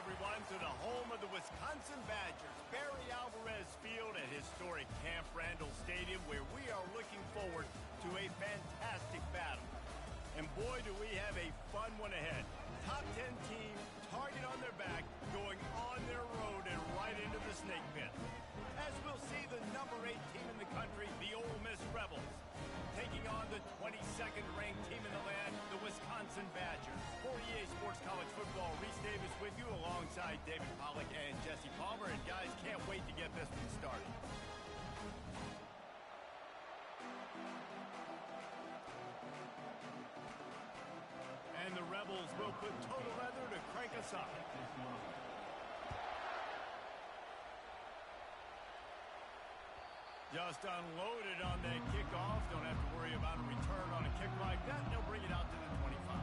everyone, to the home of the Wisconsin Badgers, Barry Alvarez Field at historic Camp Randall Stadium, where we are looking forward to a fantastic battle. And boy, do we have a fun one ahead. Top 10 team, target on their back, going on their road and right into the snake pit. As we'll see the number 8 team in the country, the Ole Miss Rebels, taking on the 22nd ranked team in the land, the Wisconsin Badgers. For EA Sports College Football, Reese Davis with you alongside David Pollack and Jesse Palmer. And guys, can't wait to get this one started. And the Rebels will put total leather to crank us up. Just unloaded on that kickoff. Don't have to worry about a return on a kick like that. They'll bring it out to the 25.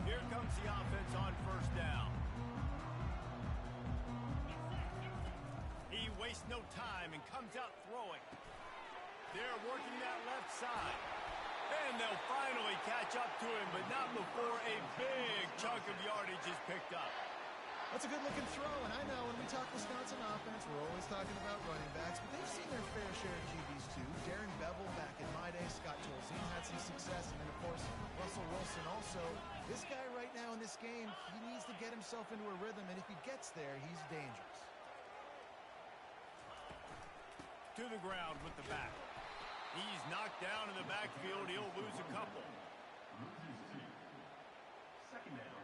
Here comes the offense on first down. He wastes no time and comes out throwing. They're working that left side. And they'll finally catch up to him, but not before a big chunk of yardage is picked up. That's a good-looking throw, and I know when we talk Wisconsin offense, we're always talking about running backs, but they've seen their fair share of QBs too. Darren Bevel back in my day, Scott Tolzien had some success, and then, of course, Russell Wilson also. This guy right now in this game, he needs to get himself into a rhythm, and if he gets there, he's dangerous. To the ground with the back. He's knocked down in the backfield. He'll lose a couple. Second down.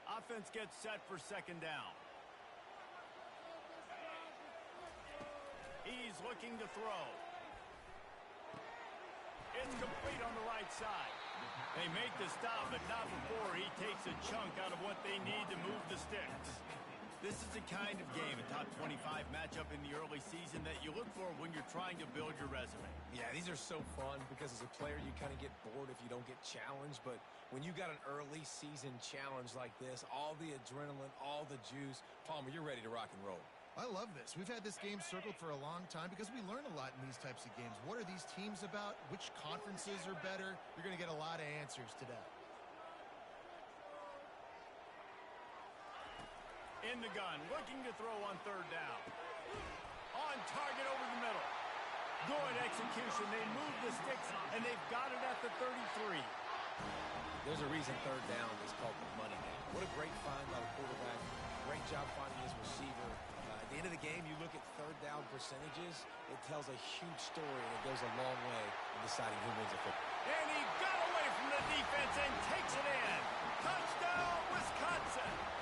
Offense gets set for second down. He's looking to throw. It's complete on the right side. They make the stop, but not before he takes a chunk out of what they need to move the sticks. This is the kind of game, a top 25 matchup in the early season, that you look for when you're trying to build your resume. Yeah, these are so fun because as a player, you kind of get bored if you don't get challenged. But when you got an early season challenge like this, all the adrenaline, all the juice, Palmer, you're ready to rock and roll. I love this. We've had this game circled for a long time because we learn a lot in these types of games. What are these teams about? Which conferences are better? You're going to get a lot of answers today. In the gun, looking to throw on third down. On target over the middle. Good execution. They move the sticks, and they've got it at the 33. There's a reason third down is called the money man. What a great find by the quarterback. Great job finding his receiver. At the end of the game, you look at third down percentages. It tells a huge story, and it goes a long way in deciding who wins a football. And he got away from the defense and takes it in. Touchdown, Wisconsin.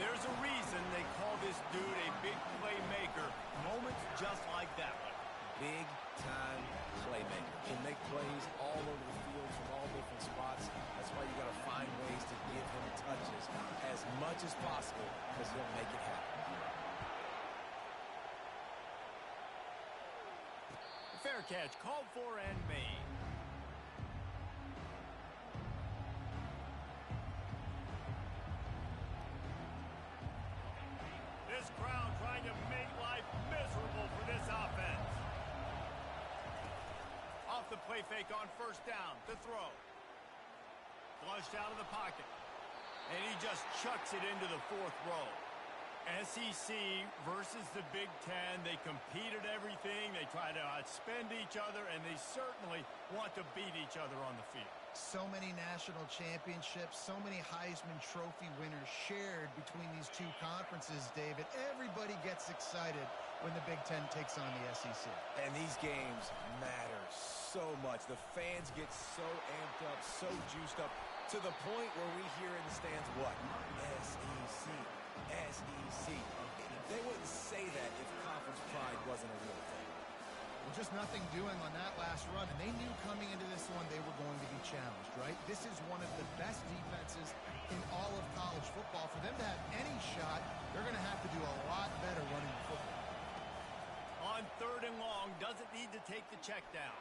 There's a reason they call this dude a big playmaker. Moments just like that one. Big-time playmaker. Can make plays all over the field from all different spots. That's why you got to find ways to give him touches as much as possible because he'll make it happen. Fair catch called for and made. This crowd trying to make life miserable for this offense. Off the play fake on first down. The throw. Flushed out of the pocket. And he just chucks it into the fourth row. SEC versus the Big Ten. They compete at everything. They try to outspend each other, and they certainly want to beat each other on the field. So many national championships, so many Heisman Trophy winners shared between these two conferences, David. Everybody gets excited when the Big Ten takes on the SEC. And these games matter so much. The fans get so amped up, so juiced up, to the point where we hear in the stands what? SEC. SEC. They wouldn't say that if conference pride wasn't a real thing. Well, just nothing doing on that last run, and they knew coming into this one they were going to be challenged, right? This is one of the best defenses in all of college football. For them to have any shot, they're going to have to do a lot better running the football. On 3rd and long, doesn't need to take the check down.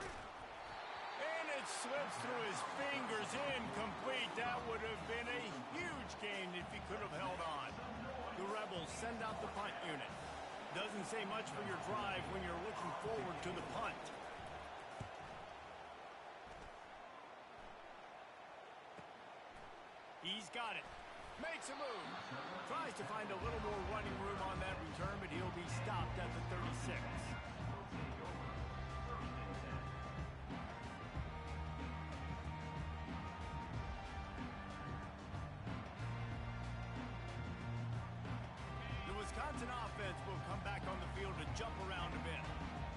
And it slips through his fingers, incomplete. That would have been a huge gain if he could have held on. The Rebels send out the punt unit. Doesn't say much for your drive when you're looking forward to the punt. He's got it. Makes a move. Tries to find a little more running room on that return, but he'll be stopped at the 36. The Wisconsin offense will come back on the field to jump around a bit.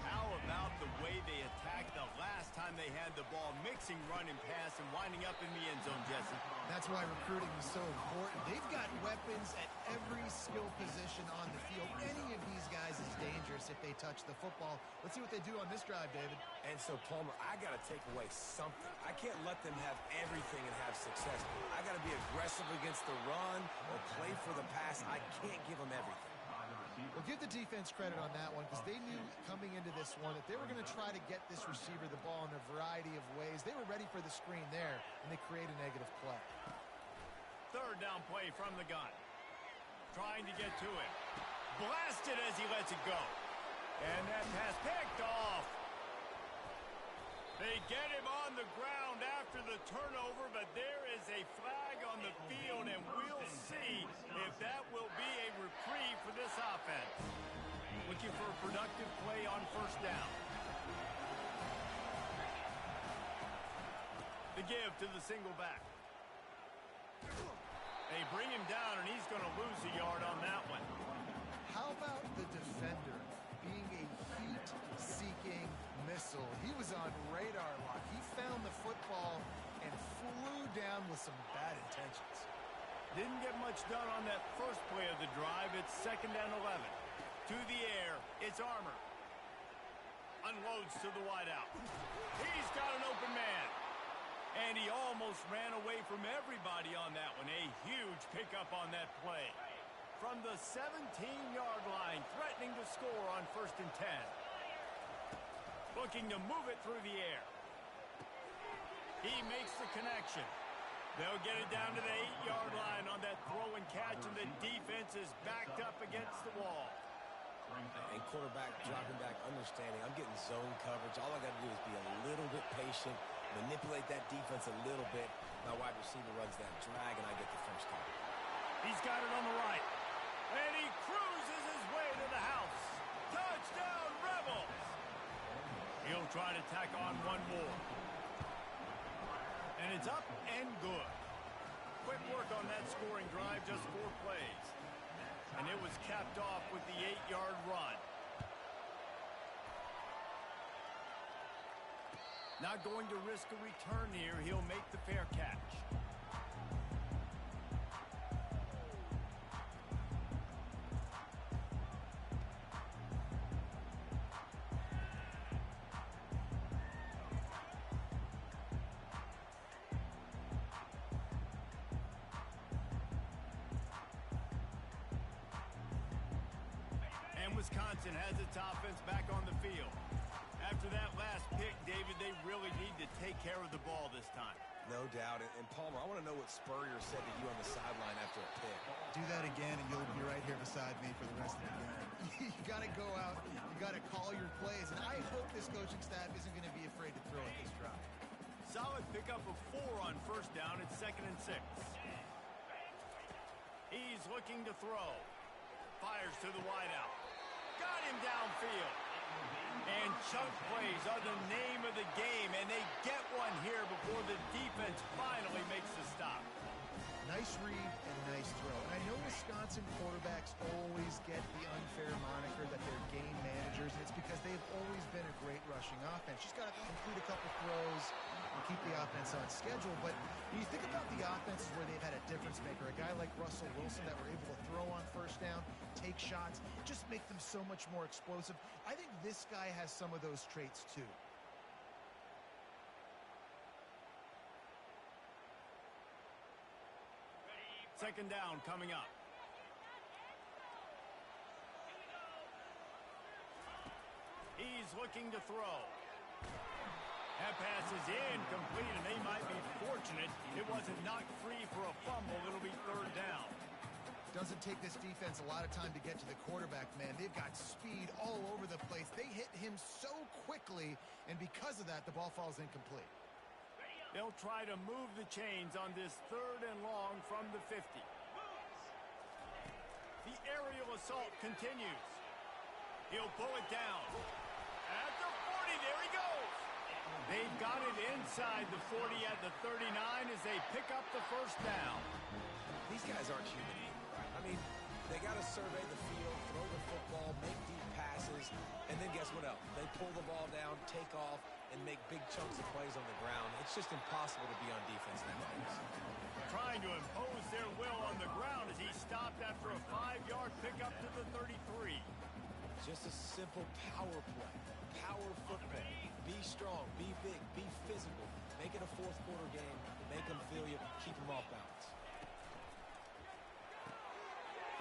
How about the way they attacked the last time they had the ball, mixing run and pass and winding up in the end zone, Jesse? That's why recruiting is so important. They've got weapons at every skill position on the field. Any of these guys is dangerous if they touch the football. Let's see what they do on this drive, David. And so, Palmer, I got to take away something. I can't let them have everything and have success. I got to be aggressive against the run or play for the pass. I can't give them everything. Well, give the defense credit on that one because they knew coming into this one that they were going to try to get this receiver the ball in a variety of ways. They were ready for the screen there, and they create a negative play. 3rd down play from the gun. Trying to get to it. Blasted as he lets it go. And that pass picked off. They get him on the ground after the turnover, but there is a flag on the field, and we'll see if that will be a reprieve for this offense. Looking for a productive play on 1st down. The give to the single back. They bring him down, and he's going to lose a yard on that one. How about the defender being a heat-seeking missile? He was on radar lock. He found the football and flew down with some bad intentions. Didn't get much done on that first play of the drive. It's 2nd and 11. To the air, it's Armour. Unloads to the wideout. He's got an open man. And he almost ran away from everybody on that one. A huge pickup on that play. From the 17-yard line, threatening to score on 1st and 10. Looking to move it through the air. He makes the connection. They'll get it down to the 8-yard line on that throw and catch, and the defense is backed up against the wall. And quarterback dropping back, understanding I'm getting zone coverage. All I got to do is be a little bit patient, manipulate that defense a little bit. My wide receiver runs that drag, and I get the first down. He's got it on the right. And he cruises his way to the house. Touchdown, Rebels! He'll try to tack on one more. And it's up and good. Quick work on that scoring drive, just 4 plays. And it was capped off with the 8-yard run. Not going to risk a return here. He'll make the fair catch. Wisconsin has its offense back on the field. After that last pick, David, they really need to take care of the ball this time. No doubt. And Palmer, I want to know what Spurrier said to you on the sideline after a pick. Do that again, and you'll be right here beside me for the rest of the game. You got to go out. You got to call your plays. And I hope this coaching staff isn't going to be afraid to throw at this drive. Solid pickup of 4 on 1st down. It's 2nd and 6. He's looking to throw. Fires to the wideout. Got him downfield. And chunk plays are the name of the game, and they get one here before the defense finally makes the stop. Nice read and nice throw. And I know Wisconsin quarterbacks always get the unfair moniker that they're game managers, and it's because they've always been a great rushing offense. She's got to complete a couple throws and keep the offense on schedule. But when you think about the offenses where they've had a difference maker, a guy like Russell Wilson that were able to throw on 1st down, take shots, just make them so much more explosive. I think this guy has some of those traits too. Second down coming up. He's looking to throw. That pass is incomplete, and they might be fortunate it wasn't knocked free for a fumble. It'll be third down. Doesn't take this defense a lot of time to get to the quarterback, man. They've got speed all over the place. They hit him so quickly, and because of that, the ball falls incomplete. They'll try to move the chains on this third and long from the 50. The aerial assault continues. He'll pull it down. At the 40, there he goes. They've got it inside the 40 at the 39 as they pick up the first down. These guys aren't human either, right? I mean, they got to survey the field, throw the football, make deep passes, and then guess what else? They pull the ball down, take off, and make big chunks of plays on the ground. It's just impossible to be on defense nowadays. Trying to impose their will on the ground as he stopped after a 5-yard pickup to the 33. Just a simple power play, power football. Be strong, be big, be physical. Make it a fourth-quarter game. Make them feel you, keep them off balance.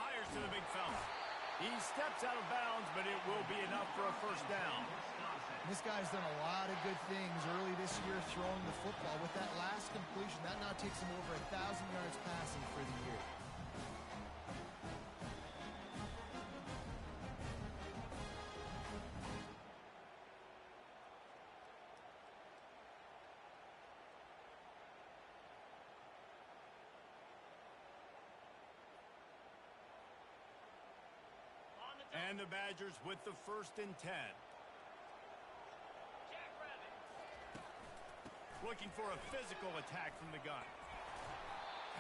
Fires to the big fella. He steps out of bounds, but it will be enough for a first down. This guy's done a lot of good things early this year throwing the football. With that last completion, that now takes him over 1,000 yards passing for the year. And the Badgers with the 1st and 10. Looking for a physical attack from the gun.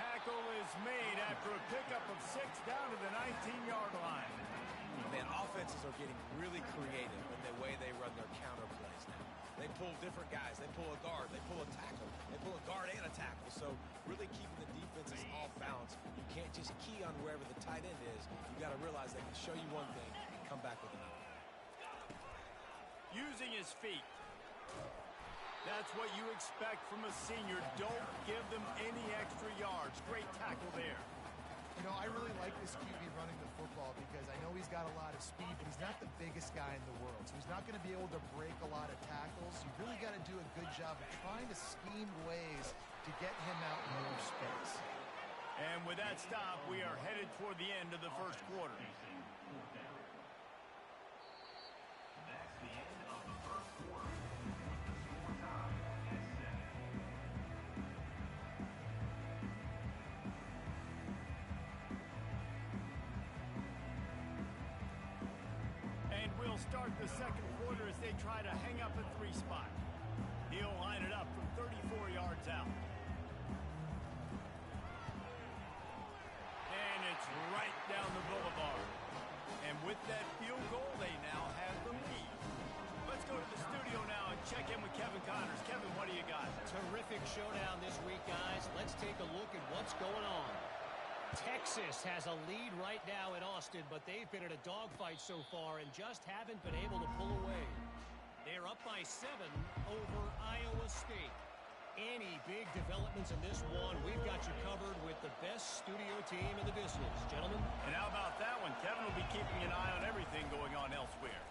Tackle is made after a pickup of 6 down to the 19-yard line. Man, offenses are getting really creative in the way they run their counter plays now. They pull different guys. They pull a guard. They pull a tackle. They pull a guard and a tackle. So really keeping the defenses off balance. You can't just key on wherever the tight end is. You got to realize they can show you one thing and come back with another. Using his feet. That's what you expect from a senior. Don't give them any extra yards. Great tackle there. You know, I really like this QB running the football because I know he's got a lot of speed, but he's not the biggest guy in the world. So he's not going to be able to break a lot of tackles. You really got to do a good job of trying to scheme ways to get him out in more space. And with that stop, we are headed toward the end of the first quarter. Start the second quarter as they try to hang up a 3 spot. He'll line it up from 34 yards out. And it's right down the boulevard. And with that field goal, they now have the lead. Let's go to the studio now and check in with Kevin Connors. Kevin, what do you got? Terrific showdown this week, guys. Let's take a look at what's going on. Texas has a lead right now in Austin, but they've been in a dogfight so far and just haven't been able to pull away. They're up by 7 over Iowa State. Any big developments in this one, we've got you covered with the best studio team in the business. Gentlemen. And how about that one? Kevin will be keeping an eye on everything going on elsewhere.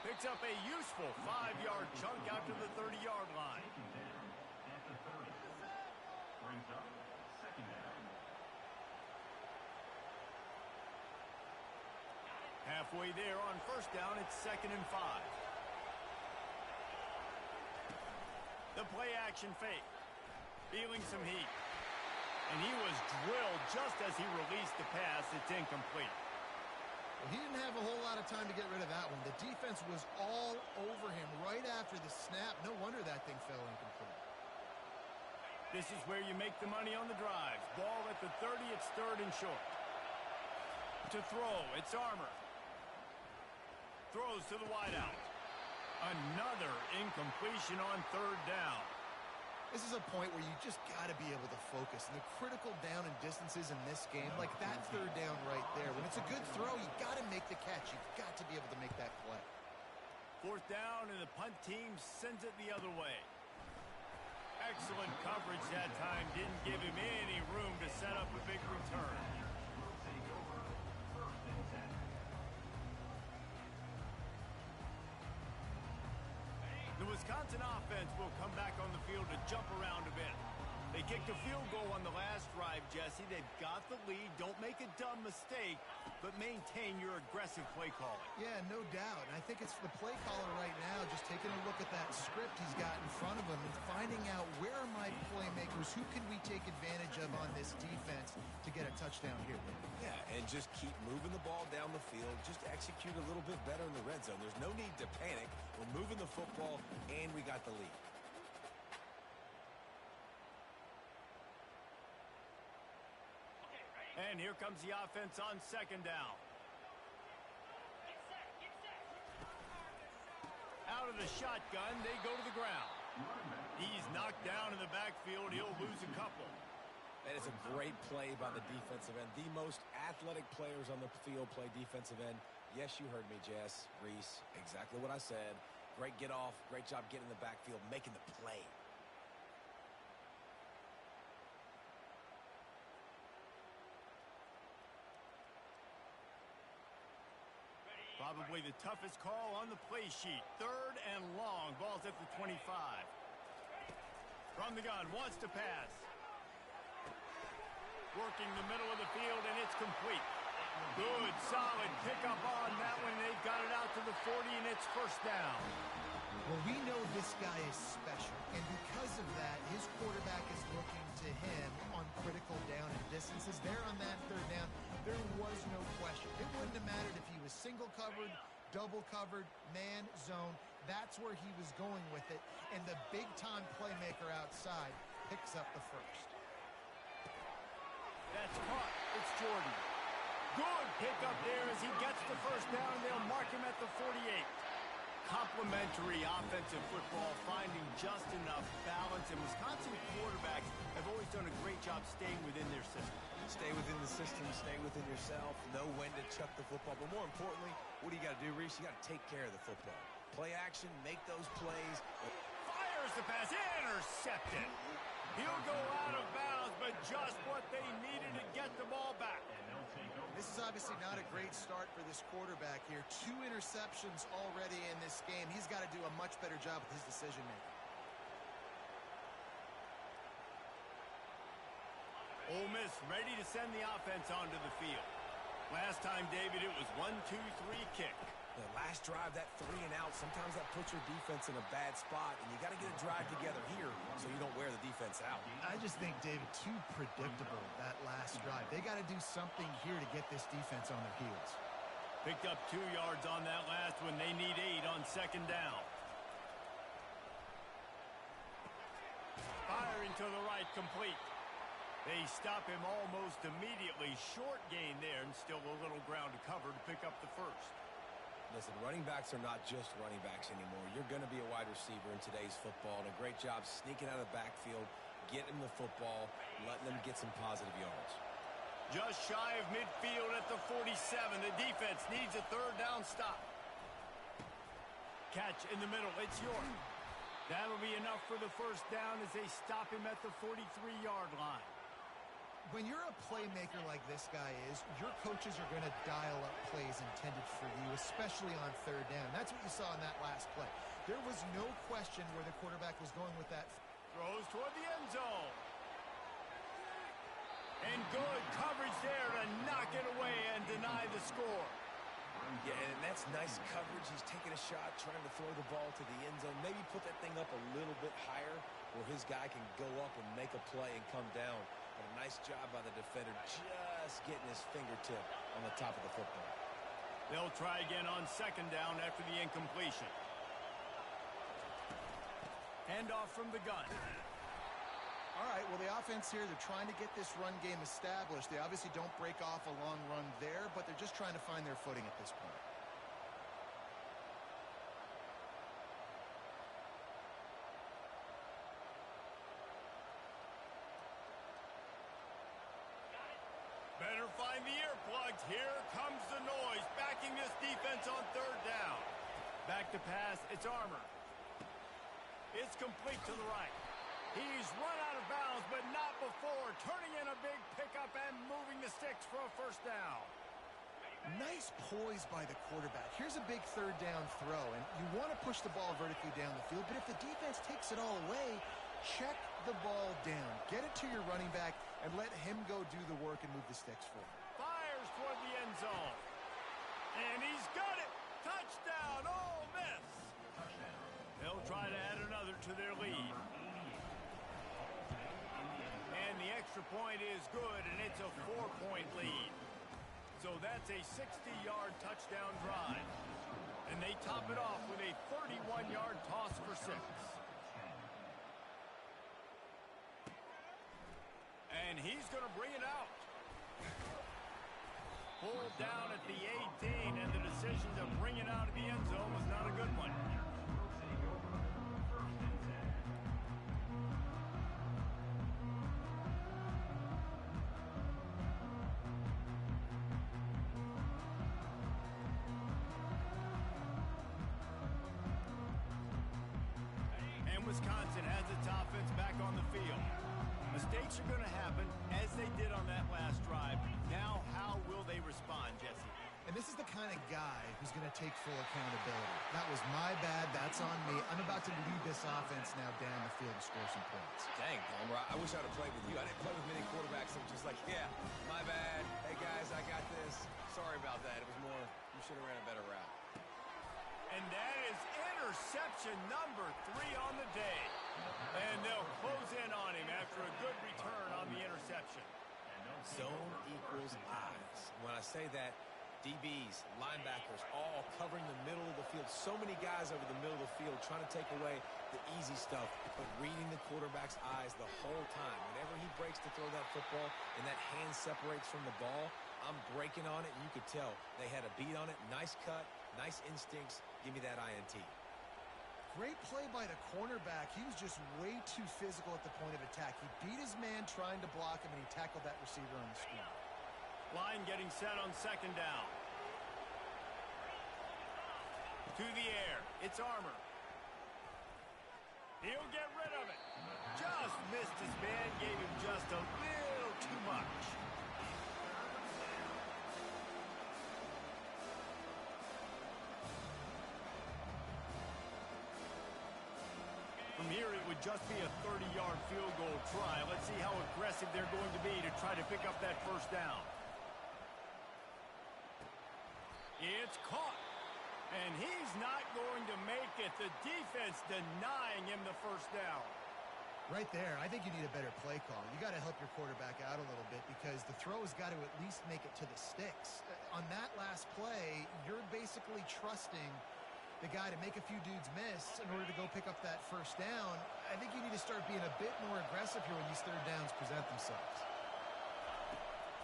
Picks up a useful 5-yard chunk out to the 30-yard line. Halfway there on first down, it's 2nd and 5. The play action fake. Feeling some heat. And he was drilled just as he released the pass. It's incomplete. Well, he didn't have a whole lot of time to get rid of that one. The defense was all over him right after the snap. No wonder that thing fell incomplete. This is where you make the money on the drives. Ball at the 30, it's 3rd and short. To throw, it's Armour. Throws to the wideout. Another incompletion on 3rd down. This is a point where you just got to be able to focus. And the critical down and distances in this game, like that 3rd down right there. When it's a good throw, you got to make the catch. You've got to be able to make that play. 4th down, and the punt team sends it the other way. Excellent coverage that time. Didn't give him any room to set up a big return. Wisconsin offense will come back on the field to jump around a bit. They kicked a field goal on the last drive, Jesse. They've got the lead. Don't make a dumb mistake, but maintain your aggressive play calling. Yeah, no doubt. And I think it's the play caller right now just taking a look at that script he's got in front of him and finding out where are my playmakers, who can we take advantage of on this defense to get a touchdown here. Yeah, and just keep moving the ball down the field. Just execute a little bit better in the red zone. There's no need to panic. We're moving the football, and we got the lead. And here comes the offense on second down. Out of the shotgun, they go to the ground. He's knocked down in the backfield. He'll lose a couple. That is a great play by the defensive end. The most athletic players on the field play defensive end. Yes, you heard me, Jess, Reese. Exactly what I said. Great get off. Great job getting in the backfield, making the play. Probably the toughest call on the play sheet. Third and long. Ball's at the 25. From the gun, wants to pass. Working the middle of the field, and it's complete. Good, solid pickup on that one. They've got it out to the 40, and it's first down. Well, we know this guy is special, and because of that, his quarterback is looking to him on critical down and distances. There on that third down, there was no question. It wouldn't have mattered if he was single covered, double covered, man, zone. That's where he was going with it, and the big-time playmaker outside picks up the first. That's caught. It's Jordan. Good pickup there as he gets the first down. They'll mark him at the 48. Complementary offensive football, finding just enough balance, and Wisconsin quarterbacks have always done a great job staying within their system. Stay within the system, stay within yourself, know when to chuck the football. But more importantly, what do you got to do, Reese? You got to take care of the football. Play action, make those plays. Fires the pass, intercepted. He'll go out of bounds, but just what they needed to get the ball back. This is obviously not a great start for this quarterback here. 2 interceptions already in this game. He's got to do a much better job with his decision-making. Ole Miss ready to send the offense onto the field. Last time, David, it was 1-2-3 kick. The last drive, that 3 and out, sometimes that puts your defense in a bad spot, and you got to get a drive together here so you don't wear the defense out. I just think, David, too predictable, that last drive. They got to do something here to get this defense on their heels. Picked up 2 yards on that last one. They need 8 on second down. Firing to the right, complete. They stop him almost immediately. Short gain there, and still a little ground to cover to pick up the first. Listen, running backs are not just running backs anymore. You're going to be a wide receiver in today's football, and a great job sneaking out of the backfield, getting the football, letting them get some positive yards. Just shy of midfield at the 47. The defense needs a third down stop. Catch in the middle. It's York. That'll be enough for the first down as they stop him at the 43-yard line. When you're a playmaker like this guy is, your coaches are going to dial up plays intended for you, especially on third down. That's what you saw in that last play. There was no question where the quarterback was going with that. Throws toward the end zone. And good coverage there to knock it away and deny the score. Yeah, and that's nice coverage. He's taking a shot, trying to throw the ball to the end zone. Maybe put that thing up a little bit higher where his guy can go up and make a play and come down. But a nice job by the defender just getting his fingertip on the top of the football. They'll try again on second down after the incompletion. Handoff from the gun. All right, well, the offense here, they're trying to get this run game established. They obviously don't break off a long run there, but they're just trying to find their footing at this point. Better find the earplugs. Here comes the noise, backing this defense on third down. Back to pass, it's Armour. It's complete to the right. He's run out of bounds, but not before. Turning in a big pickup and moving the sticks for a first down. Nice poise by the quarterback. Here's a big third down throw, and you want to push the ball vertically down the field, but if the defense takes it all away, check the ball down. Get it to your running back and let him go do the work and move the sticks for him. Fires toward the end zone. And he's got it. Touchdown, Ole Miss. They'll try to add another to their lead. And the extra point is good, and it's a 4-point lead. So that's a 60-yard touchdown drive. And they top it off with a 31-yard toss for 6. And he's going to bring it out. Pulled down at the 18, and the decision to bring it out of the end zone was not a good one. Wisconsin has its offense back on the field. Mistakes are going to happen, as they did on that last drive. Now, how will they respond, Jesse? And this is the kind of guy who's going to take full accountability. That was my bad. That's on me. I'm about to lead this offense now down the field to score some points. Dang, Palmer, I wish I would have played with you. I didn't play with many quarterbacks that were just like, yeah, my bad. Hey, guys, I got this. Sorry about that. It was more, you should have ran a better route. And that is interception number 3 on the day. And they'll close in on him after a good return on the interception. Zone equals eyes. When I say that, DBs, linebackers, all covering the middle of the field. So many guys over the middle of the field trying to take away the easy stuff, but reading the quarterback's eyes the whole time. Whenever he breaks to throw that football and that hand separates from the ball, I'm breaking on it, and you could tell they had a beat on it. Nice cut, nice instincts. Give me that INT. Great play by the cornerback. He was just way too physical at the point of attack. He beat his man trying to block him, and he tackled that receiver on the screen. Line getting set on second down. To the air. It's Armour. He'll get rid of it. Just missed his man. Gave him just a little too much. From here, it would just be a 30-yard field goal try. Let's see how aggressive they're going to be to try to pick up that first down. It's caught. And he's not going to make it. The defense denying him the first down. Right there, I think you need a better play call. You got to help your quarterback out a little bit because the throw has got to at least make it to the sticks. On that last play, you're basically trusting the guy to make a few dudes miss in order to go pick up that first down. I think you need to start being a bit more aggressive here when these third downs present themselves.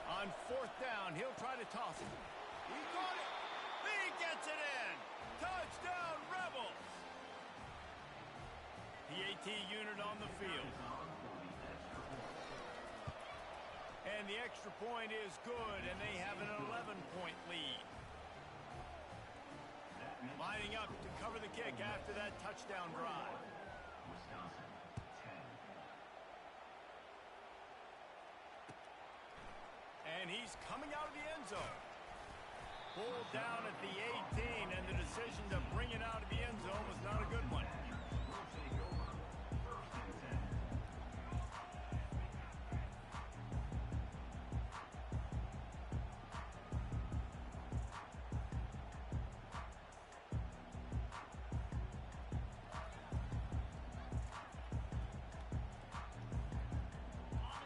On fourth down, he'll try to toss it. He got it. He gets it in. Touchdown, Rebels. The AT unit on the field. And the extra point is good, and they have an 11-point lead. Lining up to cover the kick after that touchdown drive. And he's coming out of the end zone. Pulled down at the 18, and the decision to bring it out of the end zone was not a good one.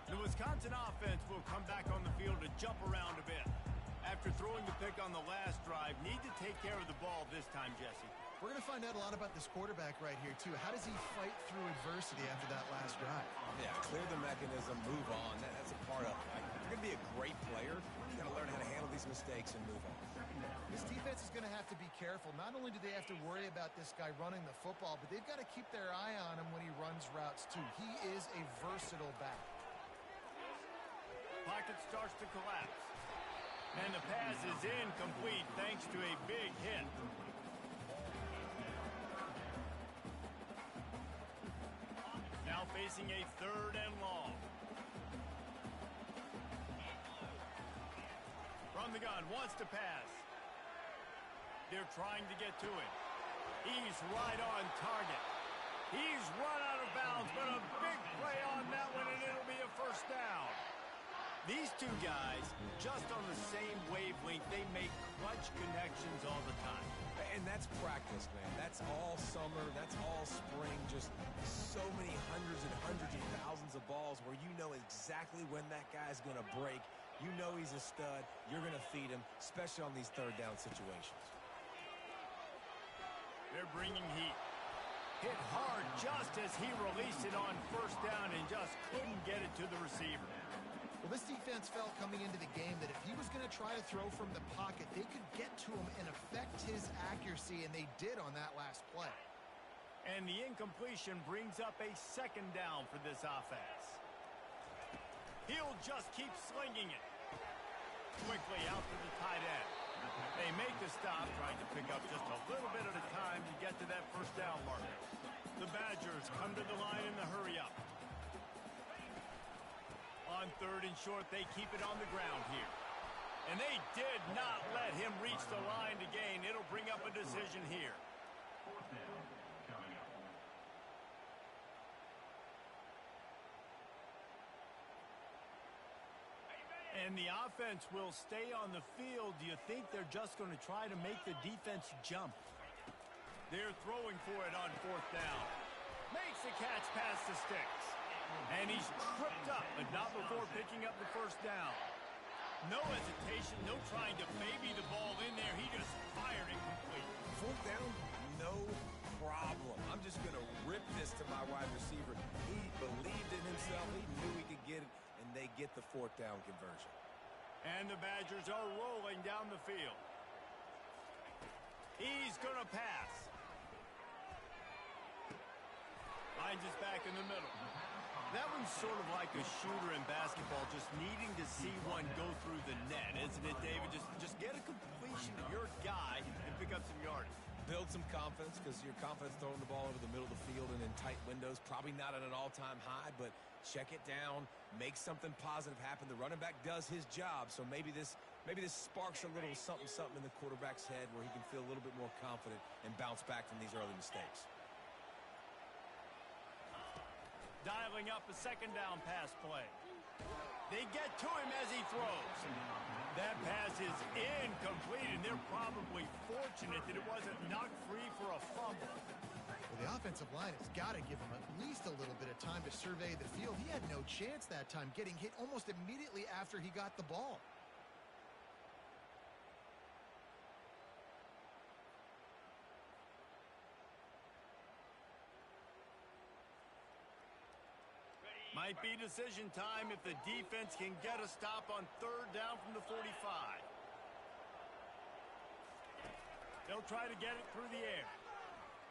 The Wisconsin offense will come back on the field to jump around a bit. After throwing the pick on the last drive, need to take care of the ball this time, Jesse. We're going to find out a lot about this quarterback right here, too. How does he fight through adversity after that last drive? Yeah, clear the mechanism, move on. That's a part of it. If you're going to be a great player, you got to learn how to handle these mistakes and move on. This defense is going to have to be careful. Not only do they have to worry about this guy running the football, but they've got to keep their eye on him when he runs routes, too. He is a versatile back. Pocket starts to collapse. And the pass is incomplete thanks to a big hit. Now facing a third and long. From the gun, wants to pass. They're trying to get to him. He's right on target. He's run out of bounds, but a big play on that one, and it'll be a first down. These two guys, just on the same wavelength, they make clutch connections all the time. And that's practice, man. That's all summer. That's all spring. Just so many hundreds and hundreds of thousands of balls where you know exactly when that guy's going to break. You know he's a stud. You're going to feed him, especially on these third down situations. They're bringing heat. Hit hard just as he released it on first down and just couldn't get it to the receiver. Well, this defense felt coming into the game that if he was going to try to throw from the pocket, they could get to him and affect his accuracy, and they did on that last play. And the incompletion brings up a second down for this offense. He'll just keep slinging it. Quickly out to the tight end. They make the stop, trying to pick up just a little bit at a time to get to that first down marker. The Badgers come to the line in the hurry up. On third and short, they keep it on the ground here. And they did not let him reach the line to gain. It'll bring up a decision here. And the offense will stay on the field. Do you think they're just going to try to make the defense jump? They're throwing for it on fourth down. Makes the catch past the sticks. And he's tripped up, but not before picking up the first down. No hesitation, no trying to baby the ball in there. He just fired it complete. Fourth down, no problem. I'm just going to rip this to my wide receiver. He believed in himself. He knew he could get it, and they get the fourth down conversion. And the Badgers are rolling down the field. He's going to pass. Finds us back in the middle. That one's sort of like a shooter in basketball, just needing to see one go through the net, isn't it, David? Just get a completion of your guy and pick up some yardage. Build some confidence, because your confidence throwing the ball over the middle of the field and in tight windows, probably not at an all-time high, but check it down, make something positive happen. The running back does his job, so maybe this sparks a little something in the quarterback's head where he can feel a little bit more confident and bounce back from these early mistakes. Dialing up a second down pass play. They get to him as he throws. That pass is incomplete, and they're probably fortunate that it wasn't knocked free for a fumble. Well, the offensive line has got to give him at least a little bit of time to survey the field. He had no chance that time, getting hit almost immediately after he got the ball. Might be decision time if the defense can get a stop on third down from the 45. They'll try to get it through the air.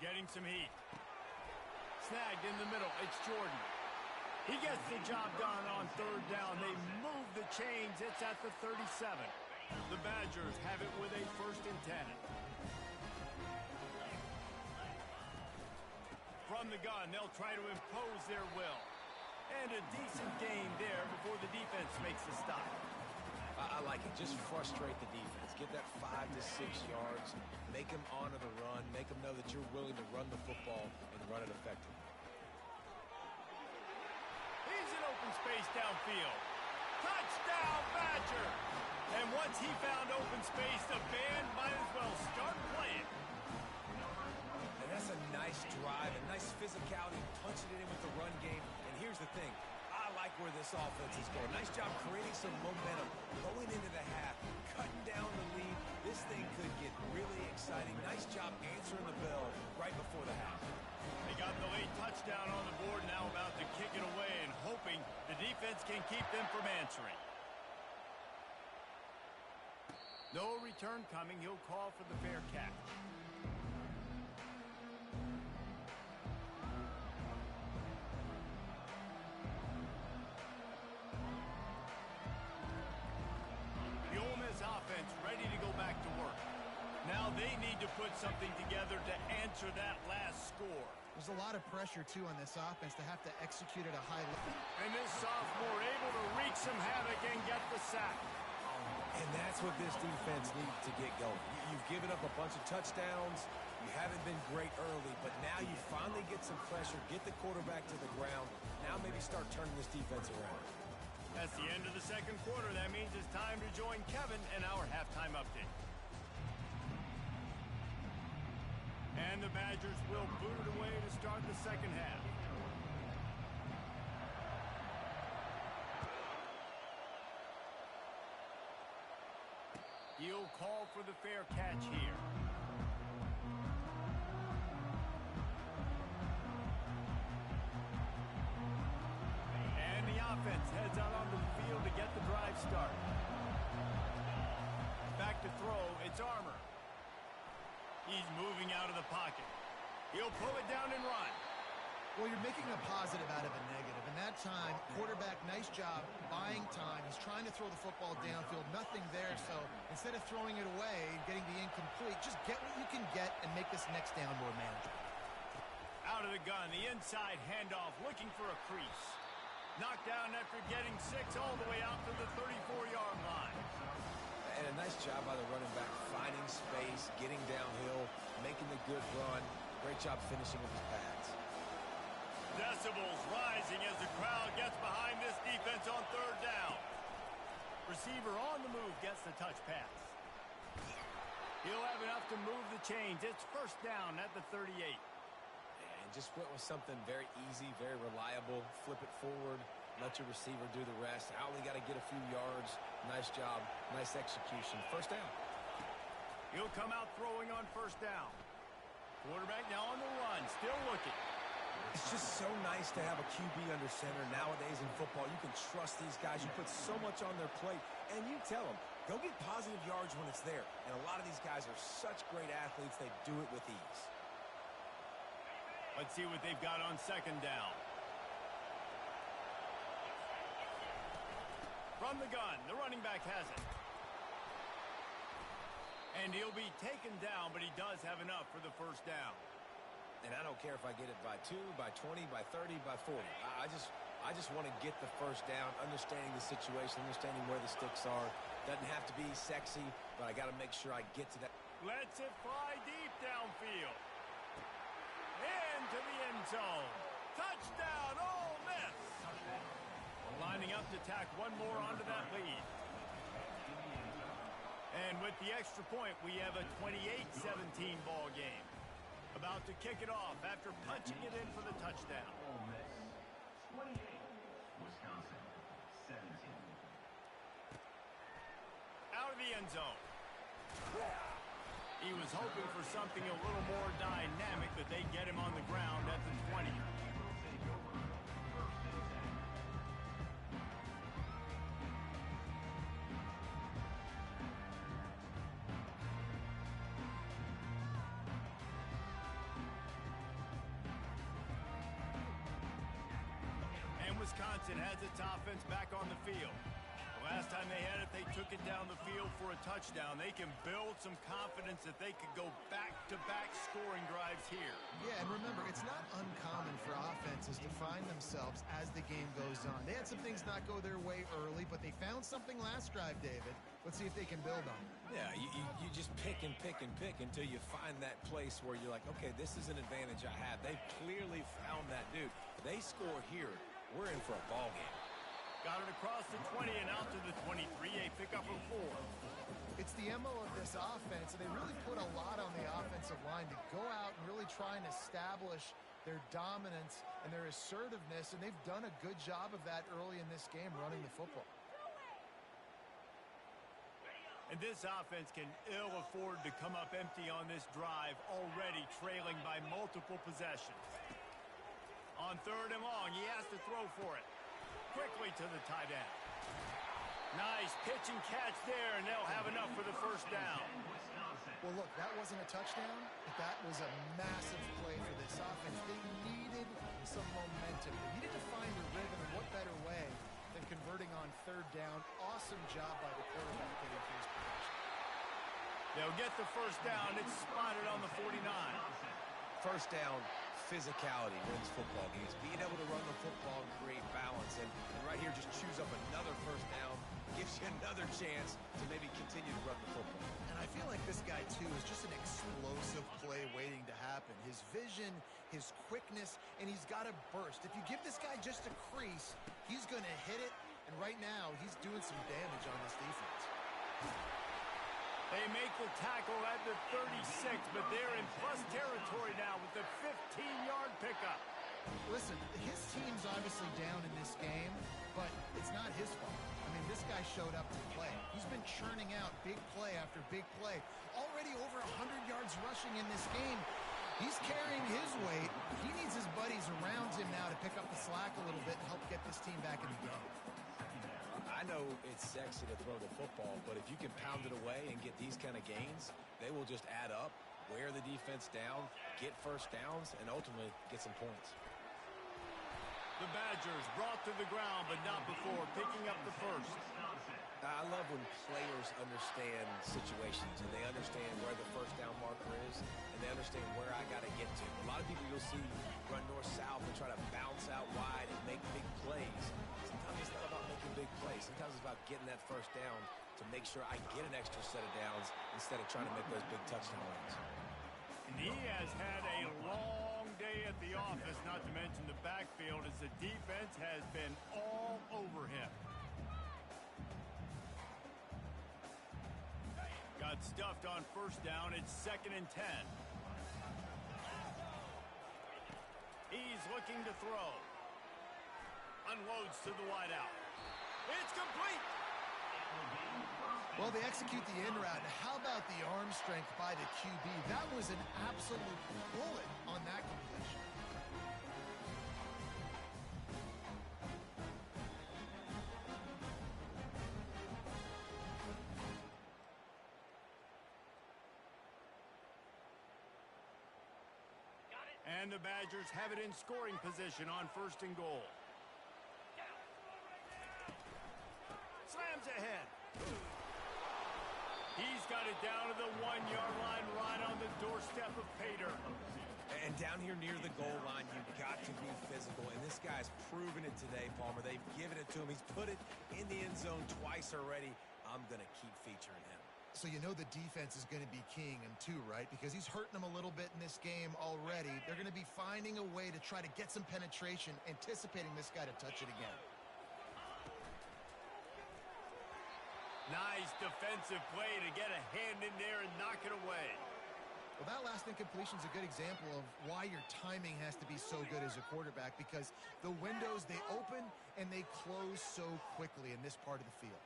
Getting some heat. Snagged in the middle. It's Jordan. He gets the job done on third down. They move the chains. It's at the 37. The Badgers have it with a 1st and 10. From the gun, they'll try to impose their will. And a decent gain there before the defense makes the stop. I like it. Just frustrate the defense. Get that 5 to 6 yards. Make them honor the run. Make them know that you're willing to run the football and run it effectively. He's in open space downfield. Touchdown, Badger! And once he found open space, the band might as well start playing. And that's a nice drive, a nice physicality, punching it in with the run game. And here's the thing. I like where this offense is going. Nice job creating some momentum, going into the half, cutting down the lead. This thing could get really exciting. Nice job answering the bell right before the half. They got the late touchdown on the board, now about to kick it away and hoping the defense can keep them from answering. No return coming. He'll call for the fair catch. The Ole Miss offense ready to go back to work. Now they need to put something together to answer that last score. There's a lot of pressure, too, on this offense to have to execute at a high level. And this sophomore able to wreak some havoc and get the sack. And And that's what this defense needs to get going. You've given up a bunch of touchdowns. You haven't been great early, but now you finally get some pressure, get the quarterback to the ground. Now maybe start turning this defense around. That's the end of the second quarter. That means it's time to join Kevin and our halftime update. And the Badgers will boot it away to start the second half. He'll call for the fair catch here. And the offense heads out onto the field to get the drive started. Back to throw, it's Armour. He's moving out of the pocket. He'll pull it down and run. Well, you're making a positive out of a negative. And that time, quarterback, nice job, buying time. He's trying to throw the football downfield. Nothing there, so instead of throwing it away and getting the incomplete, just get what you can get and make this next down more manageable. Out of the gun, the inside handoff, looking for a crease. Knocked down after getting 6 all the way out to the 34-yard line. And a nice job by the running back, finding space, getting downhill, making the good run. Great job finishing with his pads. Decibels rising as the crowd gets behind this defense on third down. Receiver on the move gets the touch pass. He'll have enough to move the chains. It's first down at the 38. And just went with something very easy, very reliable. Flip it forward, let your receiver do the rest. I only got to get a few yards. Nice job, nice execution. First down. He'll come out throwing on first down. Quarterback now on the run, still looking. It's just so nice to have a QB under center. Nowadays in football, you can trust these guys. You put so much on their plate, and you tell them, go get positive yards when it's there. And a lot of these guys are such great athletes, they do it with ease. Let's see what they've got on second down. From the gun, the running back has it. And he'll be taken down, but he does have enough for the first down. And I don't care if I get it by 2, by 20, by 30, by 40. I just want to get the first down, understanding the situation, understanding where the sticks are. Doesn't have to be sexy, but I got to make sure I get to that. Lets it fly deep downfield. Into the end zone. Touchdown, Ole Miss. Lining up to tack one more onto that lead. And with the extra point, we have a 28-17 ball game. About to kick it off after punching it in for the touchdown. Ole Miss 28, Wisconsin 17. Out of the end zone. He was hoping for something a little more dynamic, but they get him on the ground at the 20. Wisconsin has its offense back on the field. The last time they had it, they took it down the field for a touchdown. They can build some confidence that they could go back-to-back scoring drives here. Yeah, and remember, it's not uncommon for offenses to find themselves as the game goes on. They had some things not go their way early, but they found something last drive, David. Let's see if they can build on it. Yeah, you just pick and pick and pick until you find that place where you're like, okay, this is an advantage I have. They've clearly found that, dude. They score here. We're in for a ball game. Got it across the 20 and out to the 23, a pickup of 4. It's the MO of this offense, and they really put a lot on the offensive line to go out and really try and establish their dominance and their assertiveness, and they've done a good job of that early in this game running the football. And this offense can ill afford to come up empty on this drive, already trailing by multiple possessions. On third and long, he has to throw for it. Quickly to the tight end. Nice pitch and catch there, and they'll have enough for the first down. Well, look, that wasn't a touchdown, but that was a massive play for this offense. They needed some momentum. They needed to find a rhythm, and what better way than converting on third down. Awesome job by the quarterback getting to his position. They'll get the first down. It's spotted on the 49. First down, physicality wins football games. Being able to run the football and create balance. And right here, just choose up another first down. Gives you another chance to maybe continue to run the football. And I feel like this guy, too, is just an explosive play waiting to happen. His vision, his quickness, and he's got a burst. If you give this guy just a crease, he's going to hit it. And right now, he's doing some damage on this defense. They make the tackle at the 36, but they're in plus territory now with the 15-yard pickup. Listen, his team's obviously down in this game, but it's not his fault. I mean, this guy showed up to play. He's been churning out big play after big play. Already over 100 yards rushing in this game. He's carrying his weight. He needs his buddies around him now to pick up the slack a little bit and help get this team back in the game. I know it's sexy to throw the football, but if you can pound it away and get these kind of gains, they will just add up, wear the defense down, get first downs, and ultimately get some points. The Badgers brought to the ground, but not before picking up the first. I love when players understand situations and they understand where the first down marker is and they understand where I got to get to. A lot of people you'll see run north-south and try to bounce out wide and make big plays. Sometimes it's not about making big plays. Sometimes it's about getting that first down to make sure I get an extra set of downs instead of trying to make those big touchdown runs. He has had a long day at the office, not to mention the backfield, as the defense has been all over him. Got stuffed on first down. It's 2nd and 10. He's looking to throw. Unloads to the wideout. It's complete. Well, they execute the in route. How about the arm strength by the QB? That was an absolute bullet on that completion. And the Badgers have it in scoring position on 1st and goal. Slams ahead. He's got it down to the 1-yard line, right on the doorstep of Pater. And down here near the goal line, you've got to be physical. And this guy's proven it today, Palmer. They've given it to him. He's put it in the end zone twice already. I'm going to keep featuring him. So you know the defense is going to be keying him too, right? Because he's hurting them a little bit in this game already. They're going to be finding a way to try to get some penetration, anticipating this guy to touch it again. Nice defensive play to get a hand in there and knock it away. Well, that last incompletion is a good example of why your timing has to be so good as a quarterback, because the windows, they open and they close so quickly in this part of the field.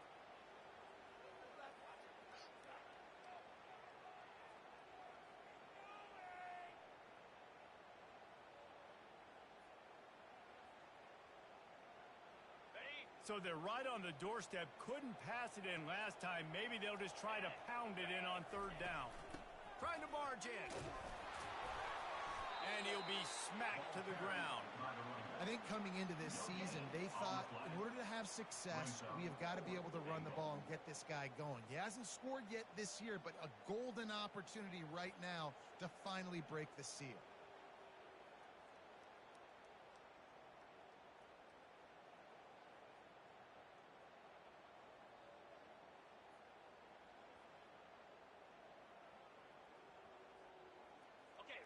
So they're right on the doorstep. Couldn't pass it in last time. Maybe they'll just try to pound it in on 3rd down. Trying to barge in. And he'll be smacked to the ground. I think coming into this season, they thought in order to have success, we have got to be able to run the ball and get this guy going. He hasn't scored yet this year, but a golden opportunity right now to finally break the seal.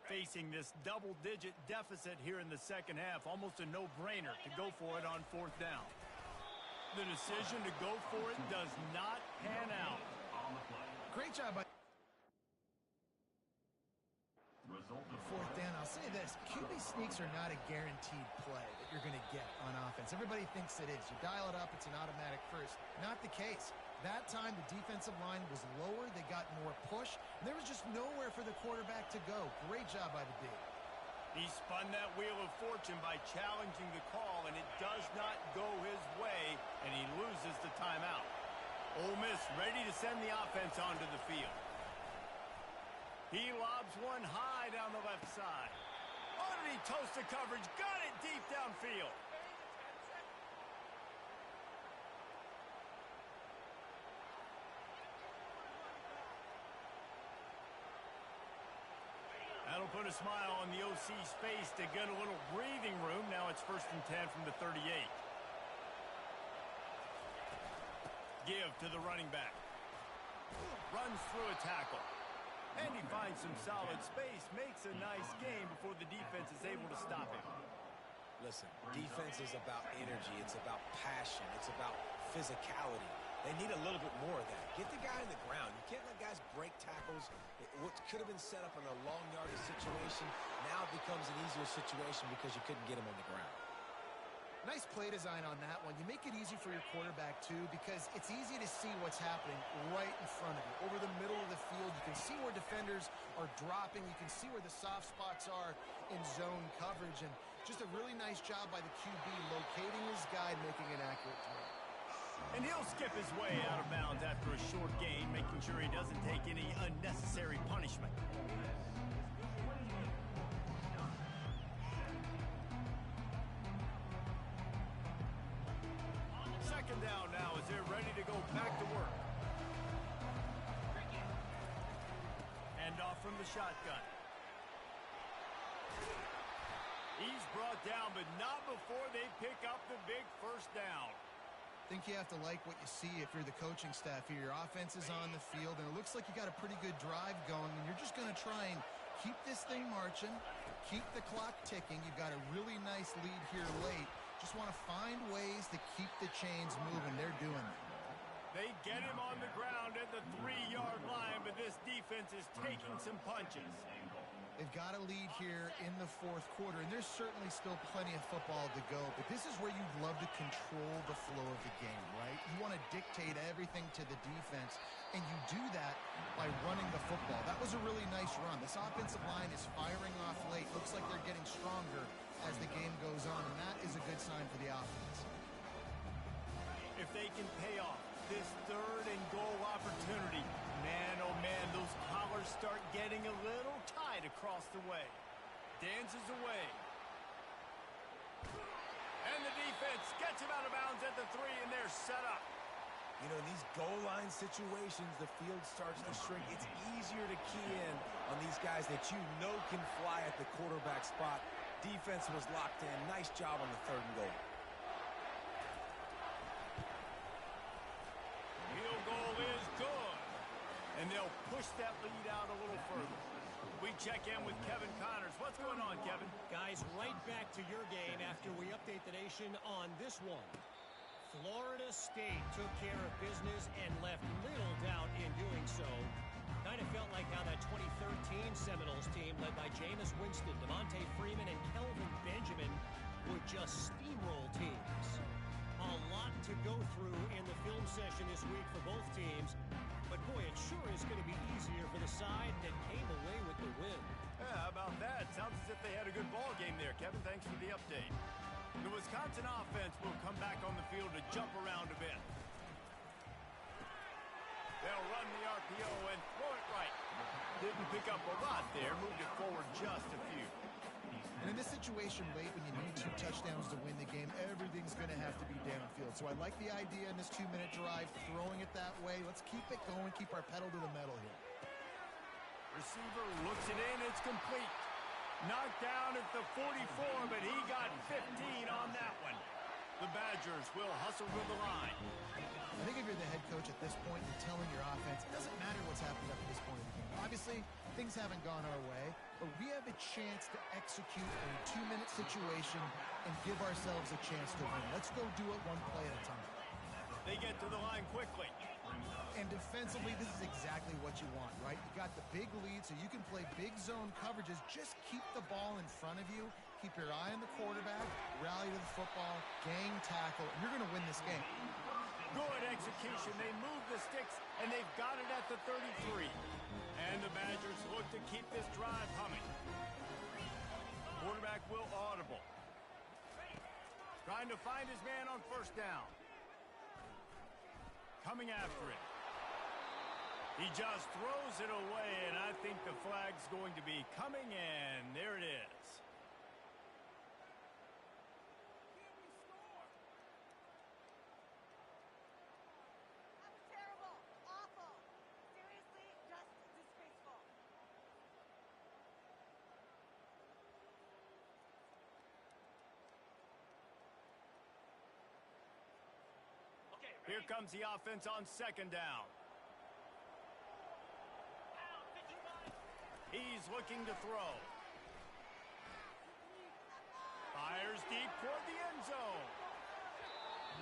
Facing this double-digit deficit here in the second half, almost a no-brainer to go for it on 4th down. The decision to go for it does not pan out. Great job by 4th down. I'll say this, QB sneaks are not a guaranteed play that you're going to get on offense. Everybody thinks it is. You dial it up, it's an automatic first. Not the case. That time, the defensive line was lower. They got more push. And there was just nowhere for the quarterback to go. Great job by the D. He spun that wheel of fortune by challenging the call, and it does not go his way, and he loses the timeout. Ole Miss ready to send the offense onto the field. He lobs one high down the left side. Oh, did he toast the coverage? Got it deep downfield. That'll put a smile on the OC's face to get a little breathing room. Now it's 1st and 10 from the 38. Give to the running back. Runs through a tackle. And he finds some solid space. Makes a nice gain before the defense is able to stop him. Listen, defense is about energy. It's about passion. It's about physicality. They need a little bit more of that. Get the guy on the ground. You can't let guys break tackles. What could have been set up in a long yardage situation now becomes an easier situation because you couldn't get him on the ground. Nice play design on that one. You make it easy for your quarterback, too, because it's easy to see what's happening right in front of you. Over the middle of the field, you can see where defenders are dropping. You can see where the soft spots are in zone coverage. And just a really nice job by the QB locating his guy, making an accurate throw. And he'll skip his way out of bounds after a short gain, making sure he doesn't take any unnecessary punishment. Second down now as they're ready to go back to work. Hand off from the shotgun. He's brought down, but not before they pick up the big first down. I think you have to like what you see if you're the coaching staff here. Your offense is on the field, and it looks like you got a pretty good drive going, and you're just going to try and keep this thing marching, keep the clock ticking. You've got a really nice lead here late. Just want to find ways to keep the chains moving. They're doing it. They get him on the ground at the 3-yard line, but this defense is taking some punches. They've got a lead here in the fourth quarter, and there's certainly still plenty of football to go, but this is where you'd love to control the flow of the game, right? You want to dictate everything to the defense, and you do that by running the football. That was a really nice run. This offensive line is firing off late. Looks like they're getting stronger as the game goes on, and that is a good sign for the offense. If they can pay off this 3rd and goal opportunity, man, oh man, those collars start getting a little tight across the way. Dances away. And the defense gets him out of bounds at the 3, and they're set up. You know, in these goal line situations, the field starts to shrink. It's easier to key in on these guys that you know can fly at the quarterback spot. Defense was locked in. Nice job on the 3rd and goal. Field goal is good. And they'll push that lead out a little further. We check in with Kevin Connors. What's going on, Kevin? Guys, right back to your game after we update the nation on this one. Florida State took care of business and left little doubt in doing so. Kind of felt like how that 2013 Seminoles team led by Jameis Winston, Devontae Freeman, and Kelvin Benjamin would just steamroll teams. A lot to go through in the film session this week for both teams. But boy, it sure is going to be easier for the side that came away with the win. Yeah, how about that? Sounds as if they had a good ball game there, Kevin. Thanks for the update. The Wisconsin offense will come back on the field to jump around a bit. They'll run the RPO and throw it right. Didn't pick up a lot there. Moved it forward just a few. And in this situation late, when you need 2 touchdowns to win the game, everything's going to have to be downfield. So I like the idea in this 2-minute drive, throwing it that way. Let's keep it going, keep our pedal to the metal here. Receiver looks it in. It's complete. Knocked down at the 44, but he got 15 on that one. The Badgers will hustle to the line. I think if you're the head coach at this point, you're telling your offense, it doesn't matter what's happened up to this point in the game. Obviously, things haven't gone our way, but we have a chance to execute a 2-minute situation and give ourselves a chance to win. Let's go do it one play at a time. They get to the line quickly. And defensively, this is exactly what you want, right? You got the big lead, so you can play big zone coverages. Just keep the ball in front of you. Keep your eye on the quarterback, rally to the football, gang tackle, and you're going to win this game. Good execution. They move the sticks, and they've got it at the 33. And the Badgers look to keep this drive humming. Quarterback will audible. Trying to find his man on first down. Coming after it. He just throws it away, and I think the flag's going to be coming in. There it is. Here comes the offense on second down. He's looking to throw. Fires deep toward the end zone.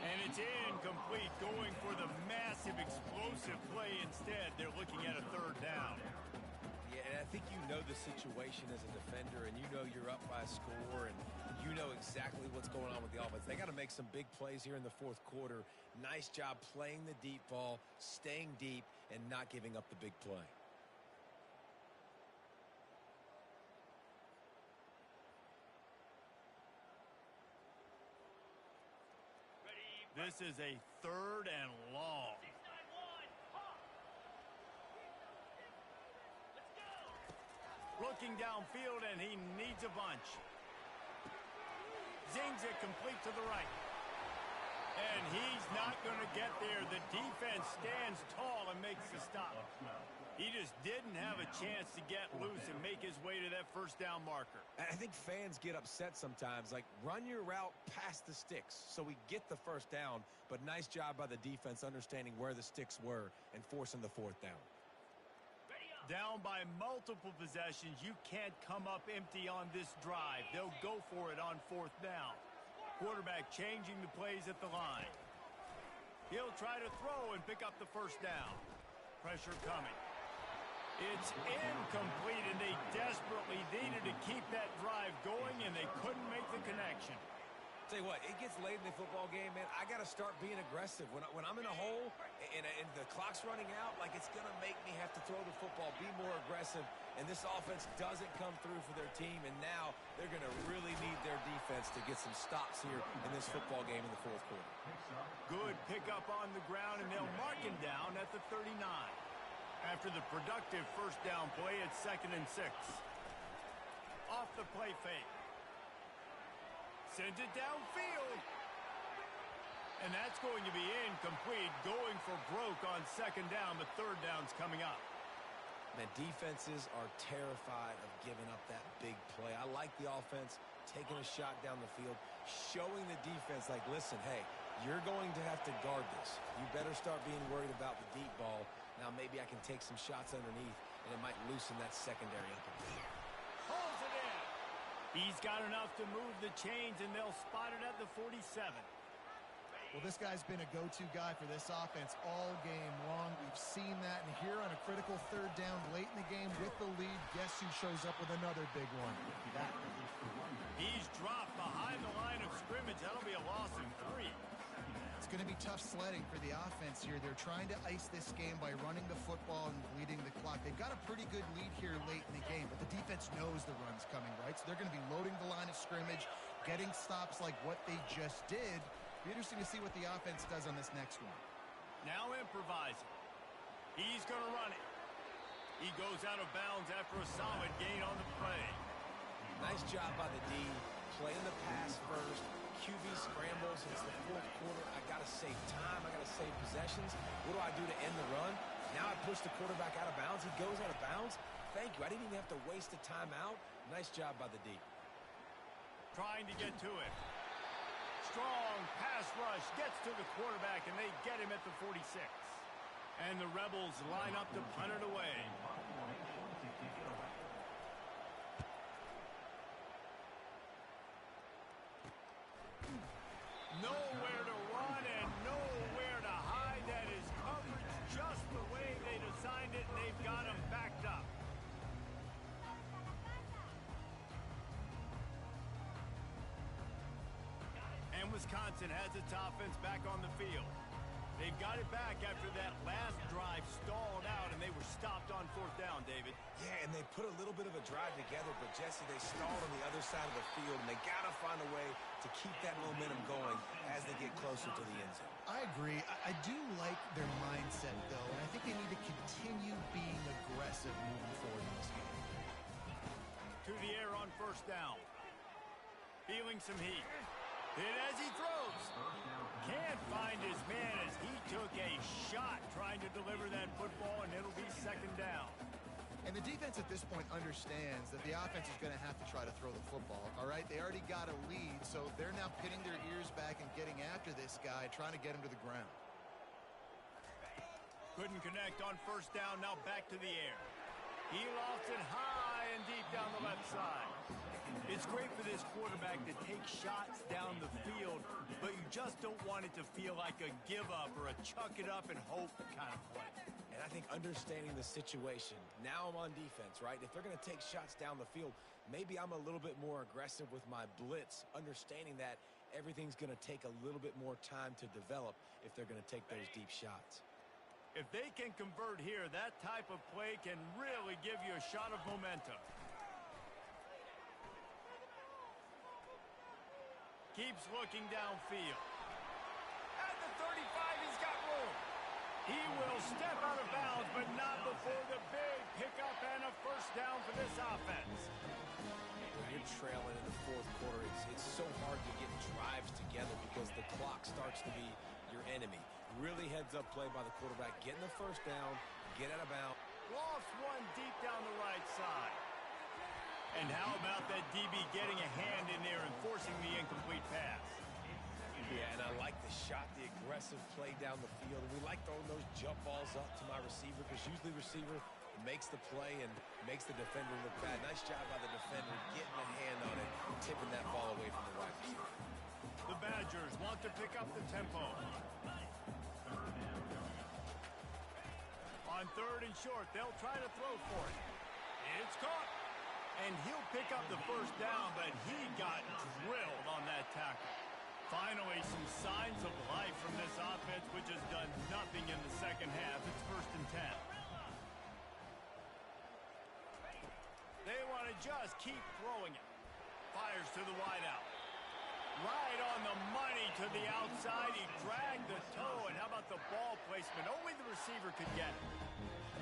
And it's incomplete, going for the massive explosive play instead. They're looking at a third down. Yeah, and I think you know the situation as a defender, and you know you're up by a score, and you know exactly what's going on with the offense. They got to make some big plays here in the fourth quarter. Nice job playing the deep ball, staying deep, and not giving up the big play. This is a third and long. Looking downfield, and he needs a bunch. Zings it complete to the right. And he's not going to get there. The defense stands tall and makes the stop. He just didn't have a chance to get loose and make his way to that first down marker. I think fans get upset sometimes, like run your route past the sticks so we get the first down, but nice job by the defense understanding where the sticks were and forcing the fourth down. Down by multiple possessions, you can't come up empty on this drive. They'll go for it on fourth down. Quarterback changing the plays at the line. He'll try to throw and pick up the first down. Pressure coming. It's incomplete, and they desperately needed to keep that drive going, and they couldn't make the connection. Tell you what, it gets late in the football game, man. I got to start being aggressive. When I'm in a hole and the clock's running out, like it's going to make me have to throw the football, be more aggressive, and this offense doesn't come through for their team, and now they're going to really need their defense to get some stops here in this football game in the fourth quarter. Good pickup on the ground, and they'll mark him down at the 39. After the productive first down play, it's 2nd and 6. Off the play fake. Sends it downfield. And that's going to be incomplete, going for broke on second down, but third down's coming up. Man, defenses are terrified of giving up that big play. I like the offense taking a shot down the field, showing the defense like, listen, hey, you're going to have to guard this. You better start being worried about the deep ball. Now maybe I can take some shots underneath, and it might loosen that secondary up a bit. Pulls it in. He's got enough to move the chains, and they'll spot it at the 47. Well, this guy's been a go-to guy for this offense all game long. We've seen that, and here on a critical third down late in the game with the lead, guess who shows up with another big one? That. He's dropped behind the line of scrimmage. That'll be a loss in 3. It's going to be tough sledding for the offense here. They're trying to ice this game by running the football and bleeding the clock. They've got a pretty good lead here late in the game, but the defense knows the run's coming, right? So they're going to be loading the line of scrimmage, getting stops like what they just did. Be interesting to see what the offense does on this next one. Now improvising. He's going to run it. He goes out of bounds after a solid gain on the play. Nice job by the D, playing the pass first. QB scrambles. It's the fourth quarter. I got to save time. I got to save possessions. What do I do to end the run? Now I push the quarterback out of bounds. He goes out of bounds. Thank you. I didn't even have to waste a timeout. Nice job by the D. Trying to get to it. Strong pass rush gets to the quarterback, and they get him at the 46. And the Rebels line up to punt it away. Nowhere to run and nowhere to hide. That is coverage just the way they designed it, and they've got him backed up. And Wisconsin has its offense back on the field. They've got it back after that last drive stalled out, and they were stopped on fourth down, David. Yeah, and they put a little bit of a drive together, but Jesse, they stalled on the other side of the field, and they got to find a way to keep that momentum going as they get closer to the end zone. I agree. I do like their mindset, though, and I think they need to continue being aggressive moving forward in this game. To the air on first down. Feeling some heat. Hit as he throws. Can't find his man as he took a shot trying to deliver that football, and it'll be second down. And the defense at this point understands that the offense is going to have to try to throw the football, all right? They already got a lead, so they're now pitting their ears back and getting after this guy, trying to get him to the ground. Couldn't connect on first down. Now back to the air. He lost it high and deep down the left side. It's great for this quarterback to take shots down the field, but you just don't want it to feel like a give-up or a chuck-it-up-and-hope kind of play. And I think understanding the situation, now I'm on defense, right? If they're going to take shots down the field, maybe I'm a little bit more aggressive with my blitz, understanding that everything's going to take a little bit more time to develop if they're going to take those deep shots. If they can convert here, that type of play can really give you a shot of momentum. Keeps looking downfield. At the 35, he's got room. He will step out of bounds, but not before the big pickup and a first down for this offense. When you're trailing in the fourth quarter, it's so hard to get drives together because the clock starts to be your enemy. Really heads-up play by the quarterback. Getting the first down, get out of bounds. Lost one deep down the right side. And how about that DB getting a hand in there and forcing the incomplete pass? Yeah, and I like the shot, the aggressive play down the field. And we like throwing those jump balls up to my receiver because usually the receiver makes the play and makes the defender look bad. Nice job by the defender getting a hand on it, tipping that ball away from the wide receiver. The Badgers want to pick up the tempo. On third and short, they'll try to throw for it. It's caught. And he'll pick up the first down, but he got drilled on that tackle. Finally, some signs of life from this offense, which has done nothing in the second half. It's 1st and 10. They want to just keep throwing it. Fires to the wideout. Right on the money to the outside. He dragged the toe, and how about the ball placement? Only the receiver could get it.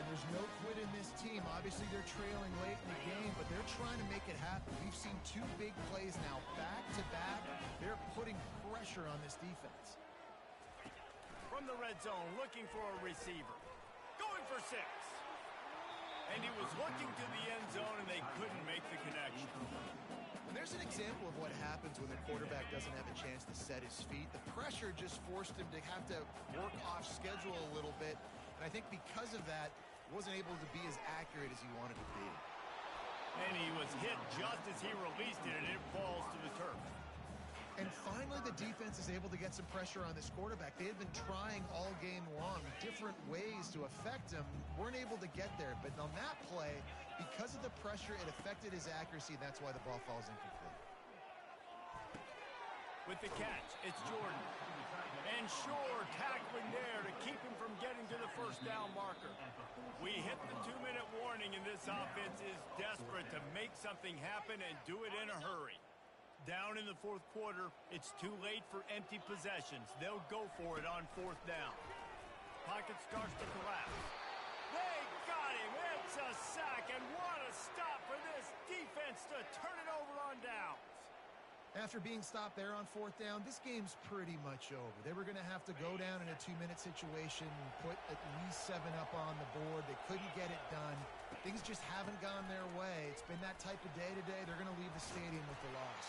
And there's no quit in this team. Obviously, they're trailing late in the game, but they're trying to make it happen. We've seen 2 big plays now, back-to-back. They're putting pressure on this defense. From the red zone, looking for a receiver. Going for 6. And he was looking to the end zone, and they couldn't make the connection. And there's an example of what happens when the quarterback doesn't have a chance to set his feet. The pressure just forced him to have to work off schedule a little bit. And I think because of that, he wasn't able to be as accurate as he wanted to be. And he was hit just as he released it, and it falls to the turf. And finally, the defense is able to get some pressure on this quarterback. They had been trying all game long different ways to affect him. Weren't able to get there. But on that play, because of the pressure, it affected his accuracy, and that's why the ball falls incomplete. With the catch, it's Jordan. And Shore tackling there to keep him from getting to the first down marker. We hit the 2-minute warning, and this offense is desperate to make something happen and do it in a hurry. Down in the fourth quarter, it's too late for empty possessions. They'll go for it on 4th down. Pocket starts to collapse. They got him. It's a sack, and what a stop for this defense to turn it over on downs. After being stopped there on 4th down, this game's pretty much over. They were going to have to go down in a 2-minute situation and put at least 7 up on the board. They couldn't get it done. Things just haven't gone their way. It's been that type of day today. They're going to leave the stadium with the loss.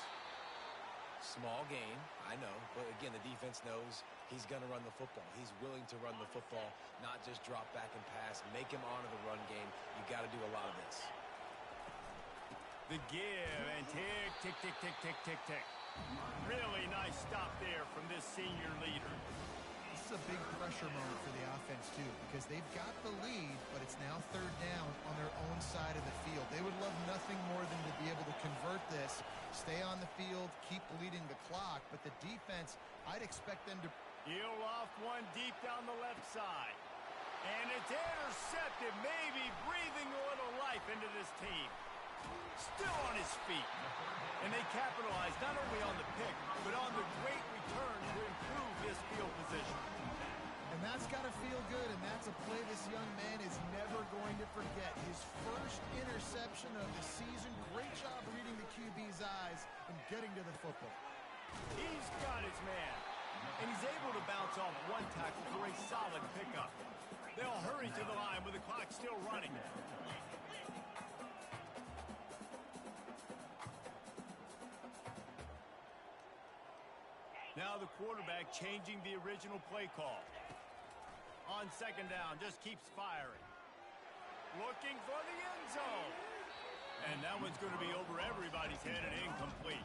Small game, I know, but again, the defense knows he's going to run the football. He's willing to run the football, not just drop back and pass, make him honor the run game. You got to do a lot of this. The give and tick, tick, tick, tick, tick, tick, tick. Really nice stop there from this senior leader. This is a big pressure moment for the offense, too, because they've got the lead, but it's now 3rd down on their own side of the field. They would love nothing more than to be able to convert this, stay on the field, keep bleeding the clock, but the defense, I'd expect them to... He'll off one deep down the left side. And it's intercepted, maybe breathing a little life into this team. Still on his feet. And they capitalize not only on the pick, but on the great return to improve this field position. And that's got to feel good, and that's a play this young man is never going to forget. His first interception of the season. Great job reading the QB's eyes and getting to the football. He's got his man. And he's able to bounce off one tackle for a solid pickup. They'll hurry to the line with the clock still running. Now the quarterback changing the original play call. On second down, just keeps firing. Looking for the end zone. And that one's going to be over everybody's head and incomplete.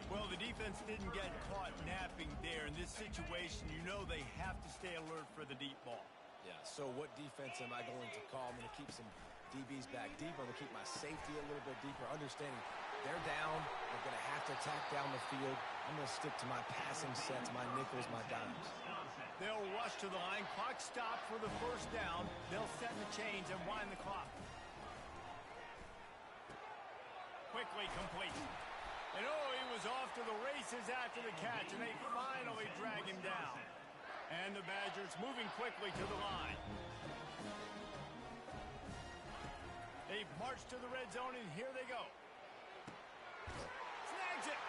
Well, the defense didn't get caught napping there. In this situation, you know they have to stay alert for the deep ball. Yeah, so what defense am I going to call? I'm going to keep some DBs back deeper. I'm going to keep my safety a little bit deeper, understanding they're down. They're going to have to attack down the field. I'm going to stick to my passing sets, my nickels, my dimes. They'll rush to the line. Clock stop for the first down. They'll set the chains and wind the clock. Quickly complete. And he was off to the races after the catch, and they finally drag him down. And the Badgers moving quickly to the line. They've marched to the red zone, and here they go. Snags it.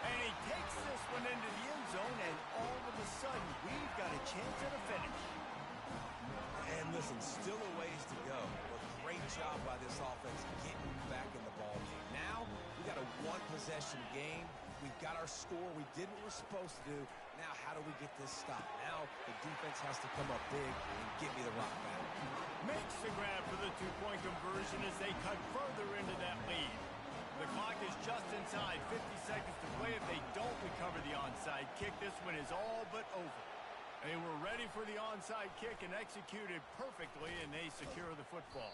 And he takes this one into the end zone, and all of a sudden, we've got a chance at a finish. And listen, still a ways to go. But great job by this offense getting back in the ball game. Now, we got a one-possession game. We've got our score. We did what we're supposed to do. Now, how do we get this stopped? Now, the defense has to come up big and get me the rock back. Makes the grab for the two-point conversion as they cut further into that lead. The clock is just inside 50 seconds to play. If they don't recover the onside kick, this one is all but over. They were ready for the onside kick and executed perfectly, and they secure the football.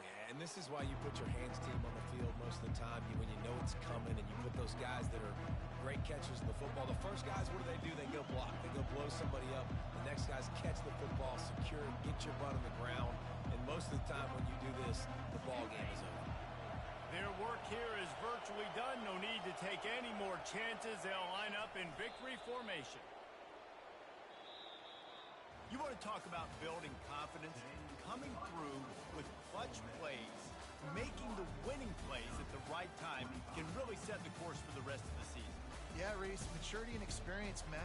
Yeah, and this is why you put your hands team on the field most of the time when you know it's coming, and you put those guys that are great catchers in the football. The first guys, what do? They go block. They go blow somebody up. The next guys catch the football, secure it, get your butt on the ground. And most of the time when you do this, the ball game is over. Their work here is virtually done. No need to take any more chances. They'll line up in victory formation. You want to talk about building confidence? Coming through with clutch plays, making the winning plays at the right time can really set the course for the rest of the season. Yeah, Reese, maturity and experience matter.